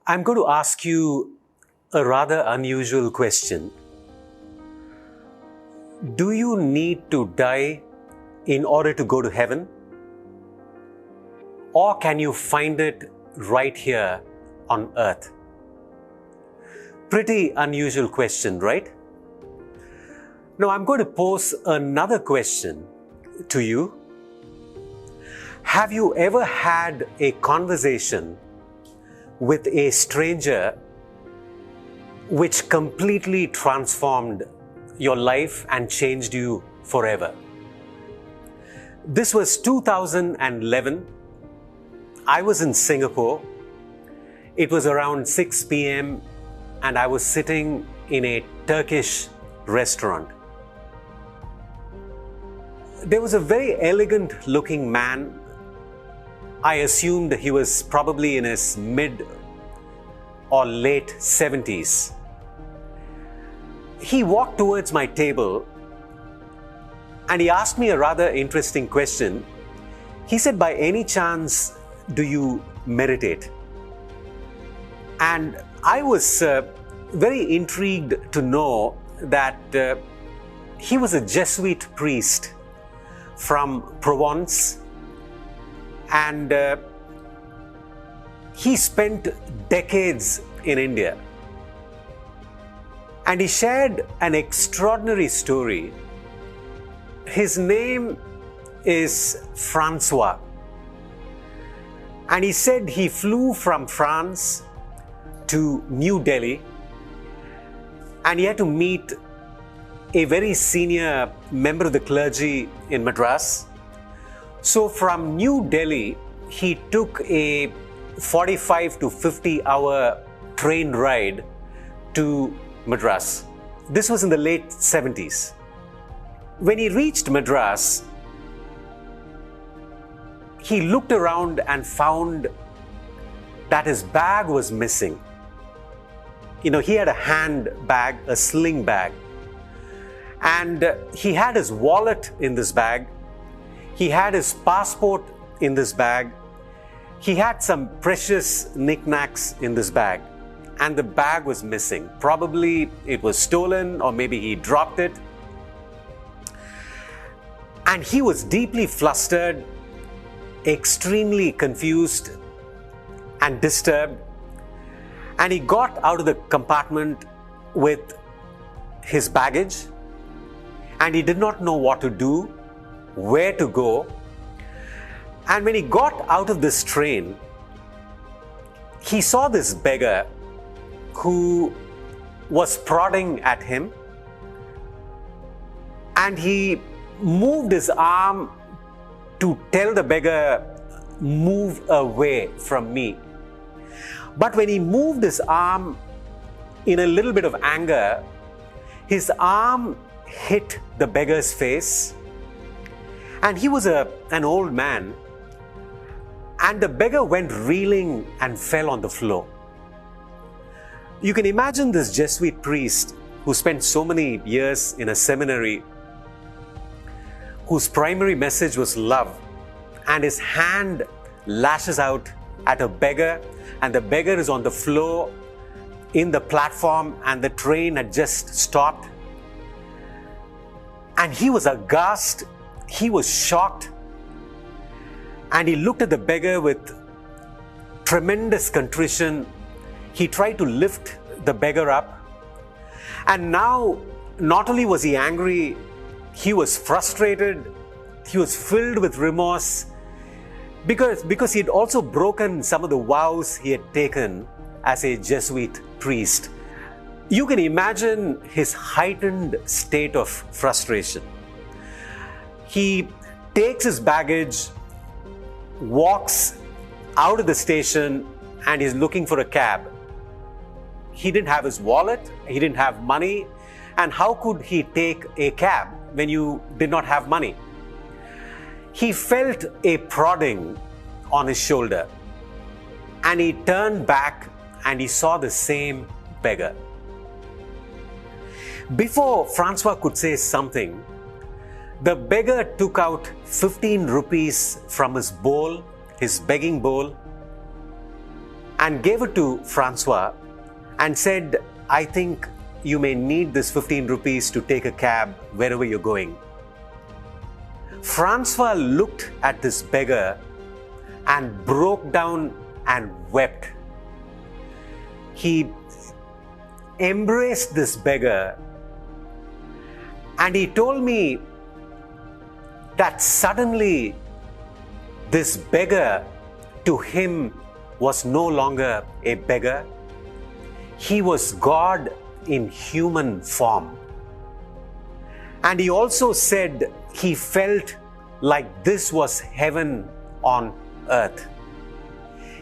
I'm going to ask you a rather unusual question. Do you need to die in order to go to heaven? Or can you find it right here on earth? Pretty unusual question, right? Now I'm going to pose another question to you. Have you ever had a conversation with a stranger which completely transformed your life and changed you forever? This was 2011. I was in Singapore. It was around 6 p.m. and I was sitting in a Turkish restaurant. There was a very elegant looking man. I assumed he was probably in his mid or late 70s. He walked towards my table and he asked me a rather interesting question. He said, "By any chance, do you meditate?" And I was very intrigued to know that he was a Jesuit priest from Provence, and he spent decades in India. And he shared an extraordinary story. His name is Francois. And he said he flew from France to New Delhi and he had to meet a very senior member of the clergy in Madras. So from New Delhi, he took a 45 to 50 hour train ride to Madras. This was in the late 70s. When he reached Madras, he looked around and found that his bag was missing. He had a handbag, a sling bag. And he had his wallet in this bag. He had his passport in this bag. He had some precious knickknacks in this bag. And the bag was missing. Probably it was stolen, or maybe he dropped it. And he was deeply flustered, extremely confused and disturbed. And he got out of the compartment with his baggage, and he did not know what to do, where to go. And when he got out of this train, he saw this beggar who was prodding at him, and he moved his arm to tell the beggar, "Move away from me." But when he moved his arm in a little bit of anger, his arm hit the beggar's face, and he was an old man, and the beggar went reeling and fell on the floor. You can imagine this Jesuit priest who spent so many years in a seminary, whose primary message was love, and his hand lashes out at a beggar, and the beggar is on the floor in the platform, and the train had just stopped. And he was aghast, he was shocked, and he looked at the beggar with tremendous contrition. He tried to lift the beggar up, and now not only was he angry, he was frustrated, he was filled with remorse, because he had also broken some of the vows he had taken as a Jesuit priest. You can imagine his heightened state of frustration. He takes his baggage, walks out of the station, and is looking for a cab. He didn't have his wallet, he didn't have money, and how could he take a cab when you did not have money? He felt a prodding on his shoulder, and he turned back and he saw the same beggar. Before Francois could say something, the beggar took out 15 rupees from his bowl, his begging bowl, and gave it to Francois and said, I think you may need this 15 rupees to take a cab wherever you're going. Francois looked at this beggar and broke down and wept. He embraced this beggar and he told me that suddenly this beggar to him was no longer a beggar. He was God in human form. And he also said he felt like this was heaven on earth.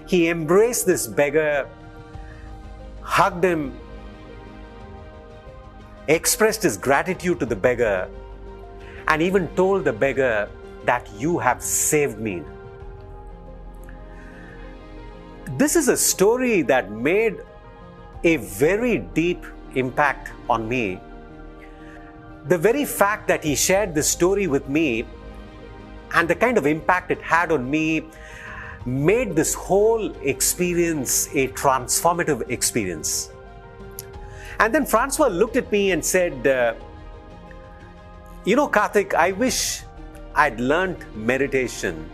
He embraced this beggar, hugged him, expressed his gratitude to the beggar, and even told the beggar that you have saved me. This is a story that made a very deep impact on me. The very fact that he shared this story with me and the kind of impact it had on me made this whole experience a transformative experience. And then Francois looked at me and said, Karthik, I wish I'd learned meditation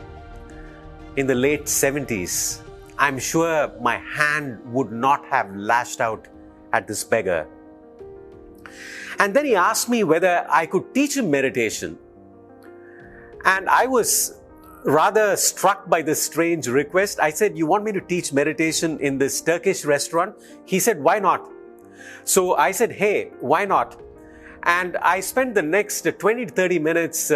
in the late 70s. I'm sure my hand would not have lashed out at this beggar. And then he asked me whether I could teach him meditation. And I was rather struck by this strange request. I said, you want me to teach meditation in this Turkish restaurant? He said, why not? So I said, hey, why not? And I spent the next 20 to 30 minutes,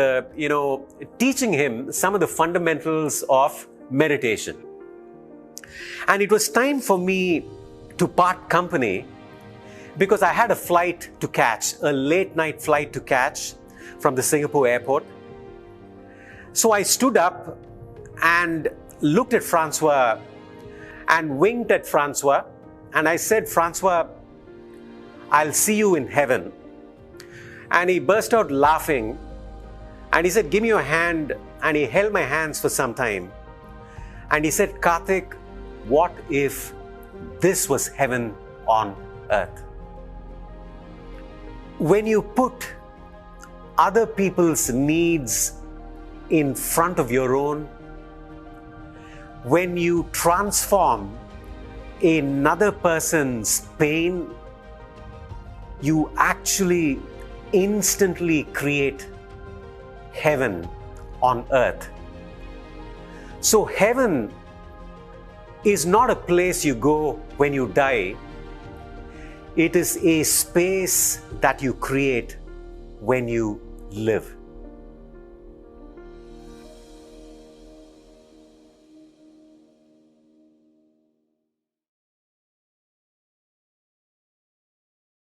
teaching him some of the fundamentals of meditation. And it was time for me to part company because I had a flight to catch, a late night flight to catch from the Singapore airport. So I stood up and looked at Francois and winked at Francois. And I said, Francois, I'll see you in heaven. And he burst out laughing. And he said, give me your hand. And he held my hands for some time. And he said, Karthik, what if this was heaven on earth? When you put other people's needs in front of your own, when you transform another person's pain, you actually instantly create heaven on earth. So heaven is not a place you go when you die. It is a space that you create when you live.